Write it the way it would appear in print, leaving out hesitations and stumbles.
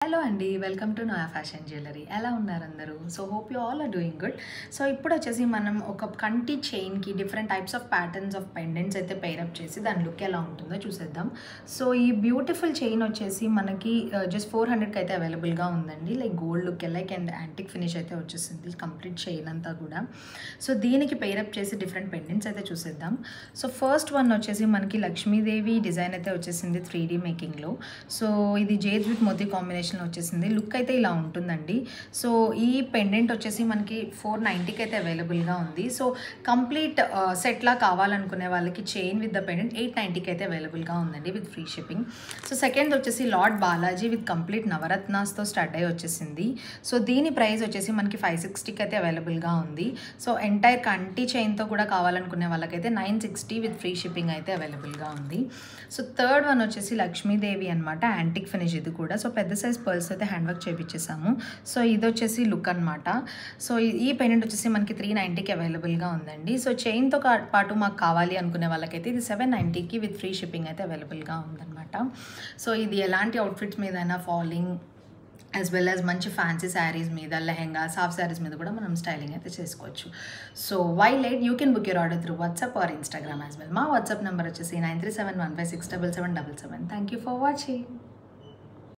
Hello అండి. Welcome to Noya fashion jewellery. ఎలా ఉన్నారు అందరూ? So hope you all are doing good. So ఇప్పుడు వచ్చేసి మనం ఒక కంటి చైన్‌కి different types of patterns of pendants అయితే పెయిరప్ చేసి దాని లుక్ ఎలా ఉంటుందో చూసేద్దాం. సో ఈ బ్యూటిఫుల్ చైన్ వచ్చేసి మనకి జస్ట్ 400కి అయితే అవైలబుల్‌గా ఉందండి. Like gold look like and antique finish అయితే వచ్చేసింది కంప్లీట్ చైన్ అంతా కూడా. సో దీనికి పెయిరప్ చేసి డిఫరెంట్ పెండెంట్స్ అయితే చూసేద్దాం. సో ఫస్ట్ వన్ వచ్చేసి మనకి లక్ష్మీదేవి డిజైన్ అయితే వచ్చేసింది 3D మేకింగ్‌లో. సో ఇది జేడ్ విత్ మోతీ కాంబినేషన్ వచ్చేసింది. లుక్ అయితే ఇలా ఉంటుందండి. సో ఈ పెండెంట్ వచ్చేసి మనకి 490కి అయితే అవైలబుల్గా ఉంది. సో కంప్లీట్ సెట్లా కావాలనుకునే వాళ్ళకి చైన్ విత్ ద పెండెంట్ 890కి అయితే అవైలబుల్గా ఉందండి with free shipping. So second వచ్చేసి లార్డ్ బాలాజీ విత్ కంప్లీట్ నవరత్నాస్తో స్టార్ట్ అయ్యి వచ్చేసింది. సో దీని ప్రైస్ వచ్చేసి మనకి 560కి అయితే అవైలబుల్గా ఉంది. సో ఎంటైర్ కంటి చైన్తో కూడా కావాలనుకునే వాళ్ళకైతే 960 విత్ ఫ్రీ షిప్పింగ్ అయితే అవైలబుల్గా ఉంది. సో థర్డ్ వన్ వచ్చేసి లక్ష్మీదేవి అనమాట. యాంటిక్ ఫినిష్ ఇది కూడా. సో పెద్ద సైజ్ పర్ల్స్ అయితే హ్యాండ్ వర్క్ చేయించేసాము. సో ఇది వచ్చేసి లుక్ అనమాట. సో ఈ పెండెంట్ వచ్చేసి మనకి 390కి అవైలబుల్గా ఉందండి. సో చైన్తో పాటు మాకు కావాలి అనుకునే వాళ్ళకైతే ఇది 790కి విత్ ఫ్రీ షిప్పింగ్ అయితే అవైలబుల్గా ఉందన్నమాట. సో ఇది ఎలాంటి అవుట్ఫిట్స్ మీదైనా ఫాలింగ్ యాజ్ వెల్ యాజ్ మంచి ఫ్యాన్సీ శారీస్ మీద, లెహెంగా, సాఫ్ట్ శారీస్ మీద కూడా మనం స్టైలింగ్ అయితే చేసుకోవచ్చు. So why late, you can book your order through WhatsApp or Instagram as well. మా వాట్సాప్ నెంబర్ వచ్చేసి 9371567777. Thank you for watching.